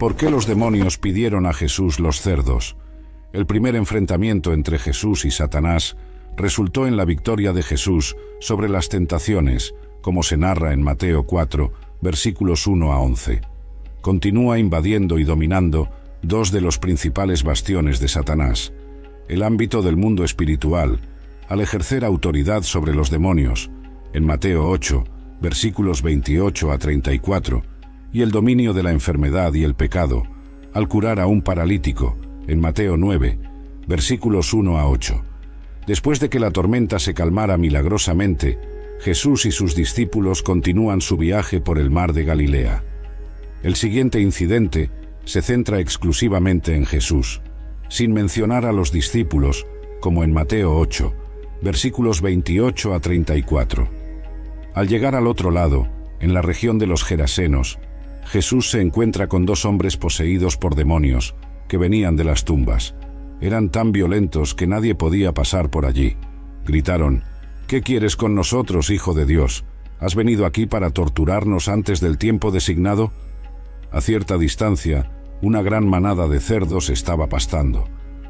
¿Por qué los demonios pidieron a Jesús los cerdos? El primer enfrentamiento entre Jesús y Satanás resultó en la victoria de Jesús sobre las tentaciones, como se narra en Mateo 4, versículos 1 a 11. Continúa invadiendo y dominando dos de los principales bastiones de Satanás, el ámbito del mundo espiritual, al ejercer autoridad sobre los demonios, en Mateo 8, versículos 28 a 34, y el dominio de la enfermedad y el pecado, al curar a un paralítico, en Mateo 9, versículos 1 a 8. Después de que la tormenta se calmara milagrosamente, Jesús y sus discípulos continúan su viaje por el mar de Galilea. El siguiente incidente se centra exclusivamente en Jesús, sin mencionar a los discípulos, como en Mateo 8, versículos 28 a 34. Al llegar al otro lado, en la región de los Gerasenos, Jesús se encuentra con dos hombres poseídos por demonios que venían de las tumbas. Eran tan violentos que nadie podía pasar por allí. Gritaron: «¿Qué quieres con nosotros, Hijo de Dios? ¿Has venido aquí para torturarnos antes del tiempo designado?» A cierta distancia, una gran manada de cerdos estaba pastando.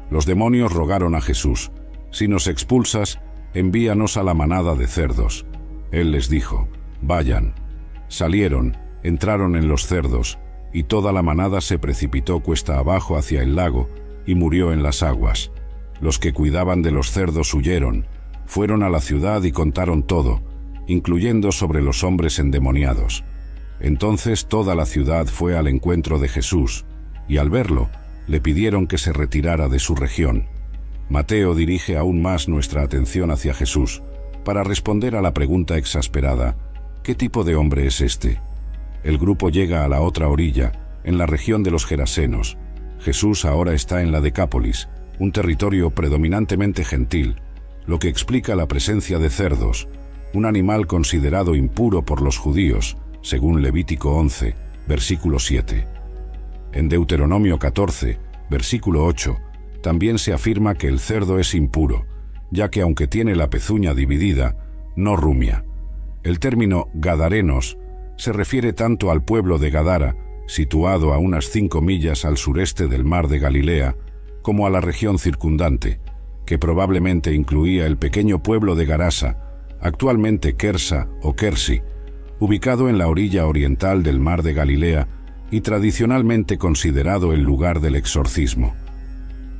Los demonios rogaron a Jesús: «Si nos expulsas, envíanos a la manada de cerdos». Él les dijo: «Vayan». Salieron, entraron en los cerdos, y toda la manada se precipitó cuesta abajo hacia el lago y murió en las aguas. Los que cuidaban de los cerdos huyeron, fueron a la ciudad y contaron todo, incluyendo sobre los hombres endemoniados. Entonces toda la ciudad fue al encuentro de Jesús, y al verlo, le pidieron que se retirara de su región. Mateo dirige aún más nuestra atención hacia Jesús, para responder a la pregunta exasperada: ¿qué tipo de hombre es este? El grupo llega a la otra orilla, en la región de los Gerasenos. Jesús ahora está en la Decápolis, un territorio predominantemente gentil, lo que explica la presencia de cerdos, un animal considerado impuro por los judíos, según Levítico 11, versículo 7. En Deuteronomio 14, versículo 8, también se afirma que el cerdo es impuro, ya que aunque tiene la pezuña dividida, no rumia. El término gadarenos se refiere tanto al pueblo de Gadara, situado a unas 5 millas al sureste del mar de Galilea, como a la región circundante, que probablemente incluía el pequeño pueblo de Garasa, actualmente Kersa o Kersi, ubicado en la orilla oriental del mar de Galilea y tradicionalmente considerado el lugar del exorcismo.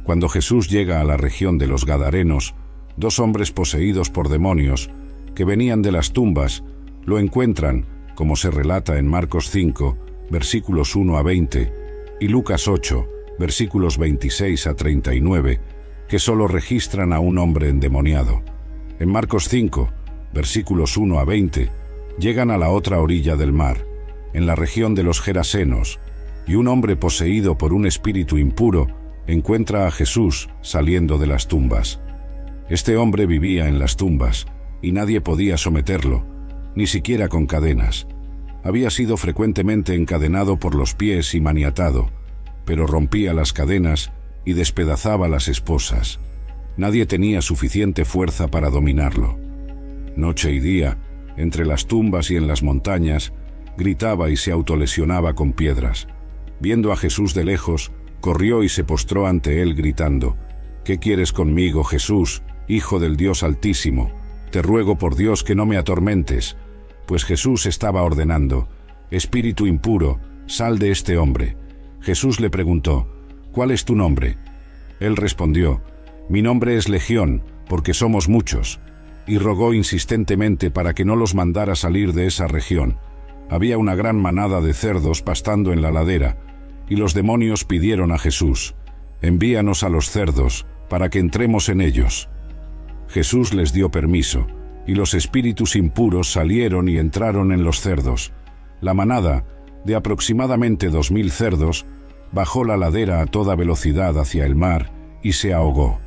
Cuando Jesús llega a la región de los Gadarenos, dos hombres poseídos por demonios, que venían de las tumbas, lo encuentran, como se relata en Marcos 5, versículos 1 a 20, y Lucas 8, versículos 26 a 39, que solo registran a un hombre endemoniado. En Marcos 5, versículos 1 a 20, llegan a la otra orilla del mar, en la región de los Gerasenos, y un hombre poseído por un espíritu impuro encuentra a Jesús saliendo de las tumbas. Este hombre vivía en las tumbas, y nadie podía someterlo, ni siquiera con cadenas. Había sido frecuentemente encadenado por los pies y maniatado, pero rompía las cadenas y despedazaba las esposas. Nadie tenía suficiente fuerza para dominarlo. Noche y día, entre las tumbas y en las montañas, gritaba y se autolesionaba con piedras. Viendo a Jesús de lejos, corrió y se postró ante él gritando: «¿Qué quieres conmigo, Jesús, Hijo del Dios Altísimo? Te ruego por Dios que no me atormentes». Pues Jesús estaba ordenando: «Espíritu impuro, sal de este hombre». Jesús le preguntó: «¿Cuál es tu nombre?». Él respondió: «Mi nombre es Legión, porque somos muchos». Y rogó insistentemente para que no los mandara salir de esa región. Había una gran manada de cerdos pastando en la ladera, y los demonios pidieron a Jesús: «Envíanos a los cerdos, para que entremos en ellos». Jesús les dio permiso, y los espíritus impuros salieron y entraron en los cerdos. La manada, de aproximadamente 2000 cerdos, bajó la ladera a toda velocidad hacia el mar y se ahogó.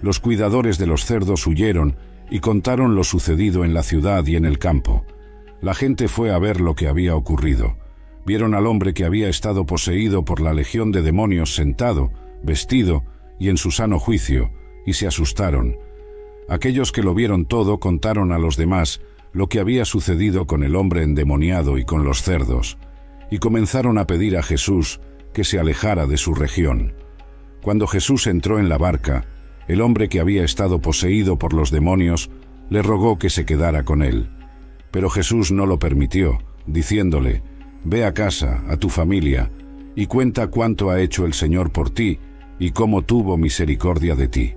Los cuidadores de los cerdos huyeron y contaron lo sucedido en la ciudad y en el campo. La gente fue a ver lo que había ocurrido. Vieron al hombre que había estado poseído por la legión de demonios sentado, vestido y en su sano juicio, y se asustaron. Aquellos que lo vieron todo contaron a los demás lo que había sucedido con el hombre endemoniado y con los cerdos, y comenzaron a pedir a Jesús que se alejara de su región. Cuando Jesús entró en la barca, el hombre que había estado poseído por los demonios le rogó que se quedara con él. Pero Jesús no lo permitió, diciéndole: «Ve a casa, a tu familia, y cuenta cuánto ha hecho el Señor por ti y cómo tuvo misericordia de ti».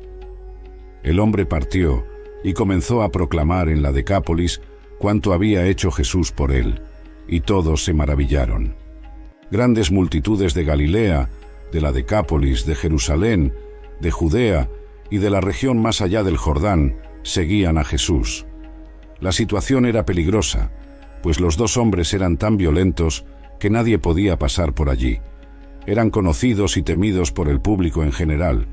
El hombre partió y comenzó a proclamar en la Decápolis cuánto había hecho Jesús por él, y todos se maravillaron. Grandes multitudes de Galilea, de la Decápolis, de Jerusalén, de Judea y de la región más allá del Jordán seguían a Jesús. La situación era peligrosa, pues los dos hombres eran tan violentos que nadie podía pasar por allí. Eran conocidos y temidos por el público en general.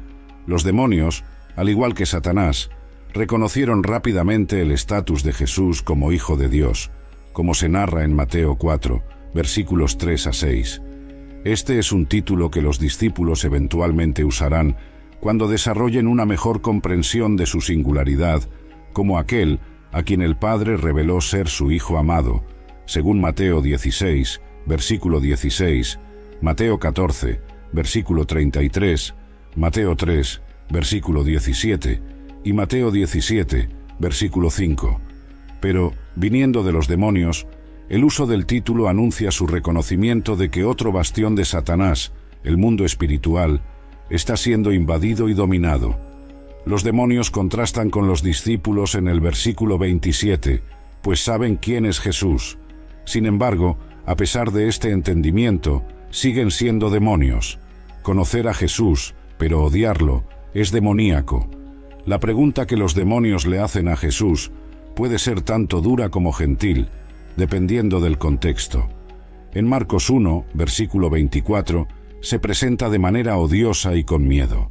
Los demonios, al igual que Satanás, reconocieron rápidamente el estatus de Jesús como Hijo de Dios, como se narra en Mateo 4, versículos 3 a 6. Este es un título que los discípulos eventualmente usarán cuando desarrollen una mejor comprensión de su singularidad, como aquel a quien el Padre reveló ser su Hijo amado, según Mateo 16, versículo 16, Mateo 14, versículo 33, Mateo 3, versículo 17, y Mateo 17, versículo 5. Pero, viniendo de los demonios, el uso del título anuncia su reconocimiento de que otro bastión de Satanás, el mundo espiritual, está siendo invadido y dominado. Los demonios contrastan con los discípulos en el versículo 27, pues saben quién es Jesús. Sin embargo, a pesar de este entendimiento, siguen siendo demonios. Conocer a Jesús, pero odiarlo, es demoníaco. La pregunta que los demonios le hacen a Jesús puede ser tanto dura como gentil, dependiendo del contexto. En Marcos 1, versículo 24, se presenta de manera odiosa y con miedo.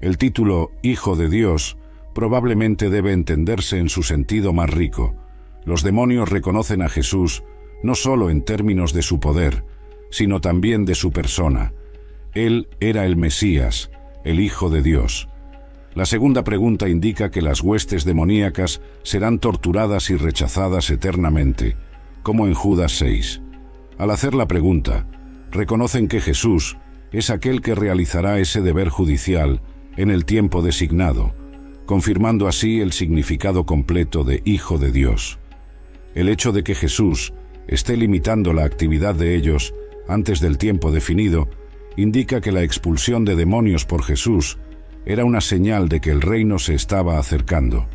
El título Hijo de Dios probablemente debe entenderse en su sentido más rico. Los demonios reconocen a Jesús no solo en términos de su poder, sino también de su persona. Él era el Mesías, el Hijo de Dios. La segunda pregunta indica que las huestes demoníacas serán torturadas y rechazadas eternamente, como en Judas 6. Al hacer la pregunta, reconocen que Jesús es aquel que realizará ese deber judicial en el tiempo designado, confirmando así el significado completo de Hijo de Dios. El hecho de que Jesús esté limitando la actividad de ellos antes del tiempo definido indica que la expulsión de demonios por Jesús era una señal de que el reino se estaba acercando.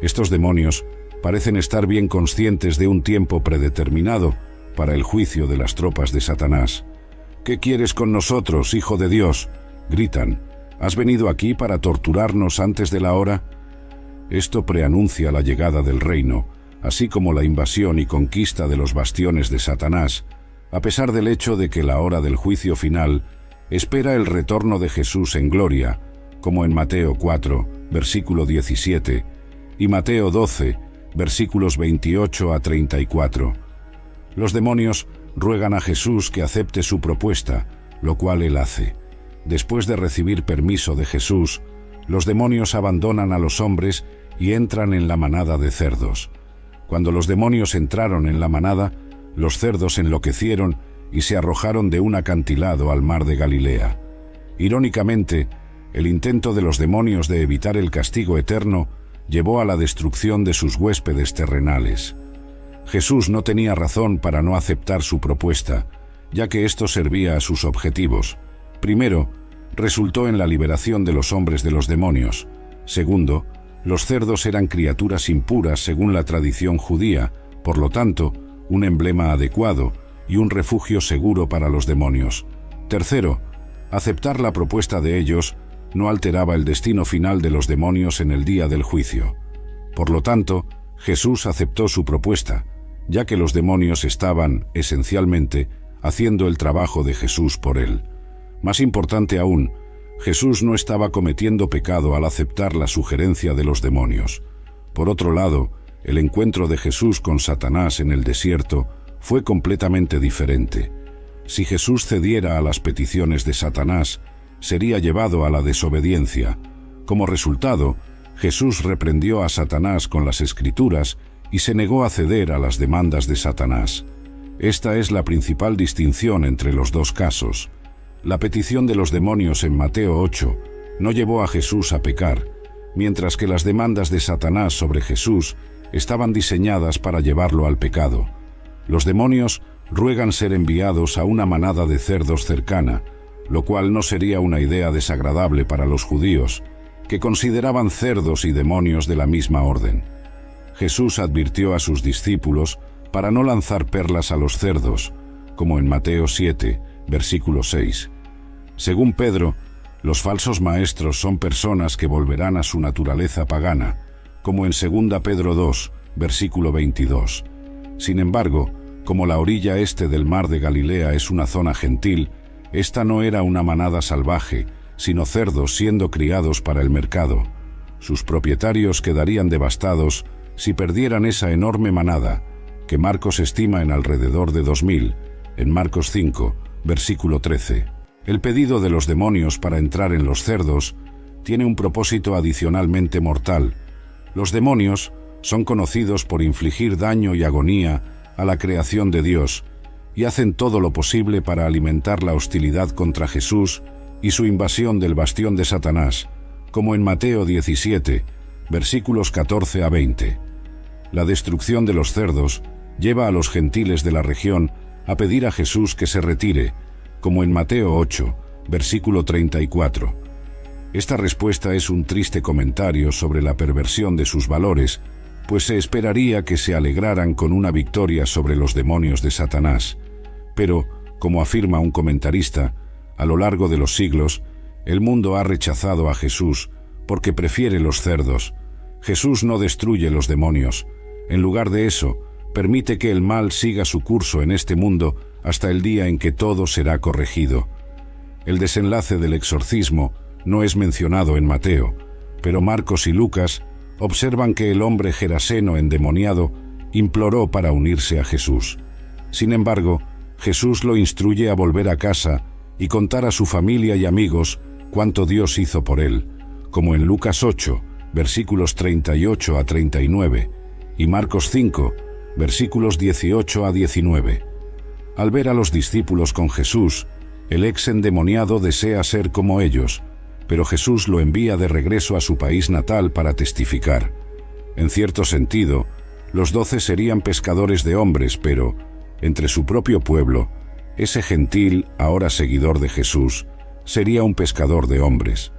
Estos demonios parecen estar bien conscientes de un tiempo predeterminado para el juicio de las tropas de Satanás. «¿Qué quieres con nosotros, Hijo de Dios?», gritan. «¿Has venido aquí para torturarnos antes de la hora?». Esto preanuncia la llegada del reino, así como la invasión y conquista de los bastiones de Satanás, a pesar del hecho de que la hora del juicio final espera el retorno de Jesús en gloria, como en Mateo 4, versículo 17, y Mateo 12, versículos 28 a 34. Los demonios ruegan a Jesús que acepte su propuesta, lo cual él hace. Después de recibir permiso de Jesús, los demonios abandonan a los hombres y entran en la manada de cerdos. Cuando los demonios entraron en la manada, los cerdos enloquecieron y se arrojaron de un acantilado al mar de Galilea. Irónicamente, el intento de los demonios de evitar el castigo eterno llevó a la destrucción de sus huéspedes terrenales. Jesús no tenía razón para no aceptar su propuesta, ya que esto servía a sus objetivos. Primero, resultó en la liberación de los hombres de los demonios. Segundo, los cerdos eran criaturas impuras según la tradición judía, por lo tanto, un emblema adecuado y un refugio seguro para los demonios. Tercero, aceptar la propuesta de ellos no alteraba el destino final de los demonios en el día del juicio. Por lo tanto, Jesús aceptó su propuesta, ya que los demonios estaban, esencialmente, haciendo el trabajo de Jesús por él. Más importante aún, Jesús no estaba cometiendo pecado al aceptar la sugerencia de los demonios. Por otro lado, el encuentro de Jesús con Satanás en el desierto fue completamente diferente. Si Jesús cediera a las peticiones de Satanás, sería llevado a la desobediencia. Como resultado, Jesús reprendió a Satanás con las Escrituras y se negó a ceder a las demandas de Satanás. Esta es la principal distinción entre los dos casos. La petición de los demonios en Mateo 8 no llevó a Jesús a pecar, mientras que las demandas de Satanás sobre Jesús estaban diseñadas para llevarlo al pecado. Los demonios ruegan ser enviados a una manada de cerdos cercana, lo cual no sería una idea desagradable para los judíos, que consideraban cerdos y demonios de la misma orden. Jesús advirtió a sus discípulos para no lanzar perlas a los cerdos, como en Mateo 7, versículo 6. Según Pedro, los falsos maestros son personas que volverán a su naturaleza pagana, como en 2 Pedro 2, versículo 22. Sin embargo, como la orilla este del mar de Galilea es una zona gentil, esta no era una manada salvaje, sino cerdos siendo criados para el mercado. Sus propietarios quedarían devastados si perdieran esa enorme manada, que Marcos estima en alrededor de 2000, en Marcos 5, versículo 13. El pedido de los demonios para entrar en los cerdos tiene un propósito adicionalmente mortal. Los demonios son conocidos por infligir daño y agonía a la creación de Dios y hacen todo lo posible para alimentar la hostilidad contra Jesús y su invasión del bastión de Satanás, como en Mateo 17, versículos 14 a 20. La destrucción de los cerdos lleva a los gentiles de la región a pedir a Jesús que se retire, como en Mateo 8, versículo 34. Esta respuesta es un triste comentario sobre la perversión de sus valores, pues se esperaría que se alegraran con una victoria sobre los demonios de Satanás. Pero, como afirma un comentarista, a lo largo de los siglos, el mundo ha rechazado a Jesús porque prefiere los cerdos. Jesús no destruye los demonios. En lugar de eso, permite que el mal siga su curso en este mundo hasta el día en que todo será corregido. El desenlace del exorcismo no es mencionado en Mateo, pero Marcos y Lucas observan que el hombre geraseno endemoniado imploró para unirse a Jesús. Sin embargo, Jesús lo instruye a volver a casa y contar a su familia y amigos cuánto Dios hizo por él, como en Lucas 8, versículos 38 a 39, y Marcos 5, versículos 18 a 19. Al ver a los discípulos con Jesús, el ex endemoniado desea ser como ellos, pero Jesús lo envía de regreso a su país natal para testificar. En cierto sentido, los 12 serían pescadores de hombres, pero, entre su propio pueblo, ese gentil, ahora seguidor de Jesús, sería un pescador de hombres.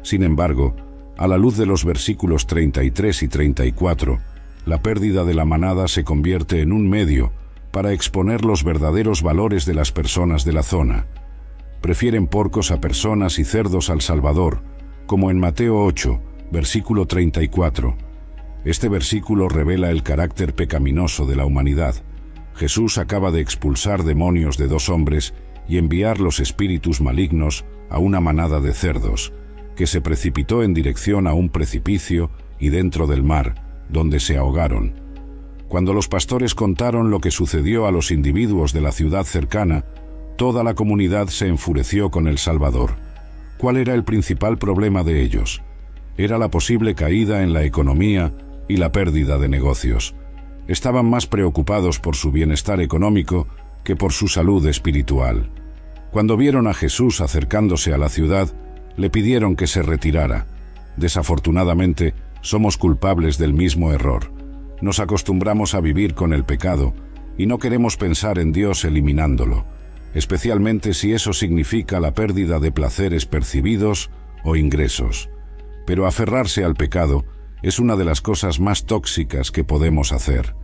Sin embargo, a la luz de los versículos 33 y 34, la pérdida de la manada se convierte en un medio para exponer los verdaderos valores de las personas de la zona. Prefieren porcos a personas y cerdos al Salvador, como en Mateo 8, versículo 34. Este versículo revela el carácter pecaminoso de la humanidad. Jesús acaba de expulsar demonios de 2 hombres y enviar los espíritus malignos a una manada de cerdos, que se precipitó en dirección a un precipicio y dentro del mar, donde se ahogaron. Cuando los pastores contaron lo que sucedió a los individuos de la ciudad cercana, toda la comunidad se enfureció con el Salvador. ¿Cuál era el principal problema de ellos? Era la posible caída en la economía y la pérdida de negocios. Estaban más preocupados por su bienestar económico que por su salud espiritual. Cuando vieron a Jesús acercándose a la ciudad, le pidieron que se retirara. Desafortunadamente, somos culpables del mismo error. Nos acostumbramos a vivir con el pecado y no queremos pensar en Dios eliminándolo, especialmente si eso significa la pérdida de placeres percibidos o ingresos. Pero aferrarse al pecado es una de las cosas más tóxicas que podemos hacer.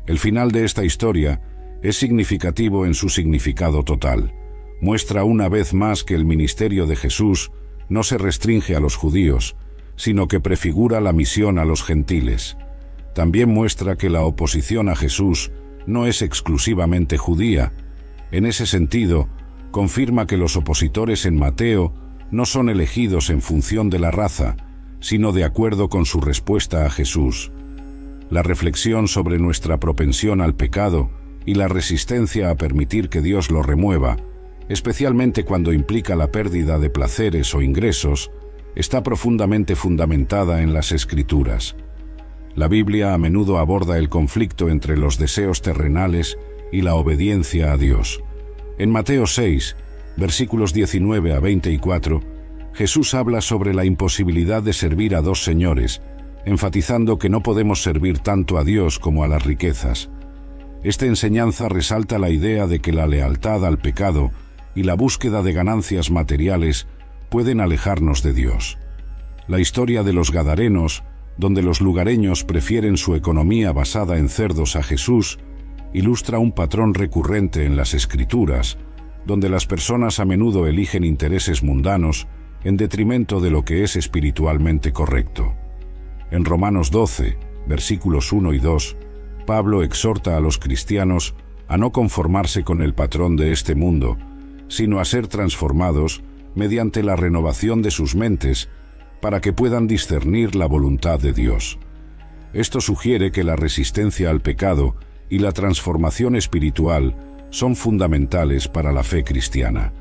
El final de esta historia es significativo en su significado total. Muestra una vez más que el ministerio de Jesús no se restringe a los judíos, sino que prefigura la misión a los gentiles. También muestra que la oposición a Jesús no es exclusivamente judía. En ese sentido, confirma que los opositores en Mateo no son elegidos en función de la raza, sino de acuerdo con su respuesta a Jesús. La reflexión sobre nuestra propensión al pecado y la resistencia a permitir que Dios lo remueva, especialmente cuando implica la pérdida de placeres o ingresos, está profundamente fundamentada en las Escrituras. La Biblia a menudo aborda el conflicto entre los deseos terrenales y la obediencia a Dios. En Mateo 6, versículos 19 a 24, Jesús habla sobre la imposibilidad de servir a dos señores, enfatizando que no podemos servir tanto a Dios como a las riquezas. Esta enseñanza resalta la idea de que la lealtad al pecado y la búsqueda de ganancias materiales pueden alejarnos de Dios. La historia de los Gadarenos, donde los lugareños prefieren su economía basada en cerdos a Jesús, ilustra un patrón recurrente en las Escrituras, donde las personas a menudo eligen intereses mundanos en detrimento de lo que es espiritualmente correcto. En Romanos 12, versículos 1 y 2, Pablo exhorta a los cristianos a no conformarse con el patrón de este mundo, sino a ser transformados mediante la renovación de sus mentes para que puedan discernir la voluntad de Dios. Esto sugiere que la resistencia al pecado y la transformación espiritual son fundamentales para la fe cristiana.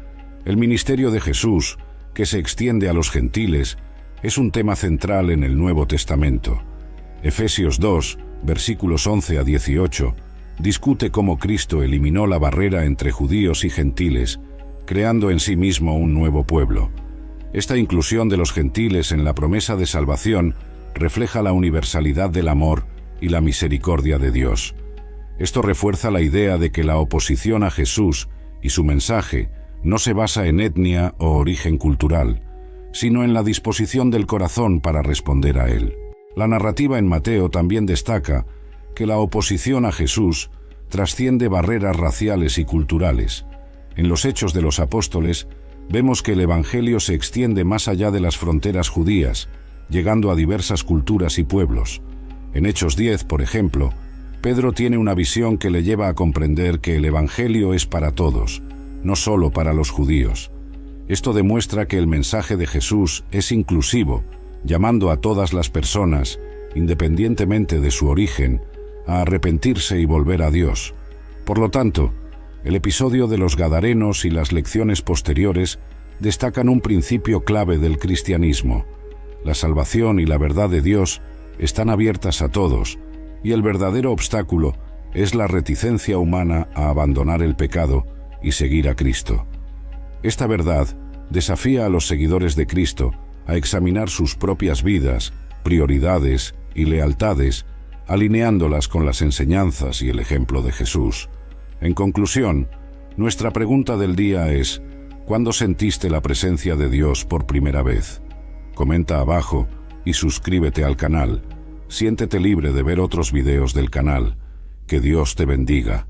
El ministerio de Jesús, que se extiende a los gentiles, es un tema central en el Nuevo Testamento. Efesios 2, versículos 11 a 18, discute cómo Cristo eliminó la barrera entre judíos y gentiles, creando en sí mismo un nuevo pueblo. Esta inclusión de los gentiles en la promesa de salvación refleja la universalidad del amor y la misericordia de Dios. Esto refuerza la idea de que la oposición a Jesús y su mensaje no se basa en etnia o origen cultural, sino en la disposición del corazón para responder a él. La narrativa en Mateo también destaca que la oposición a Jesús trasciende barreras raciales y culturales. En los Hechos de los Apóstoles vemos que el Evangelio se extiende más allá de las fronteras judías, llegando a diversas culturas y pueblos. En Hechos 10, por ejemplo, Pedro tiene una visión que le lleva a comprender que el Evangelio es para todos, no solo para los judíos. Esto demuestra que el mensaje de Jesús es inclusivo, llamando a todas las personas, independientemente de su origen, a arrepentirse y volver a Dios. Por lo tanto, el episodio de los Gadarenos y las lecciones posteriores destacan un principio clave del cristianismo. La salvación y la verdad de Dios están abiertas a todos, y el verdadero obstáculo es la reticencia humana a abandonar el pecado y seguir a Cristo. Esta verdad desafía a los seguidores de Cristo a examinar sus propias vidas, prioridades y lealtades, alineándolas con las enseñanzas y el ejemplo de Jesús. En conclusión, nuestra pregunta del día es: ¿cuándo sentiste la presencia de Dios por primera vez? Comenta abajo y suscríbete al canal. Siéntete libre de ver otros videos del canal. Que Dios te bendiga.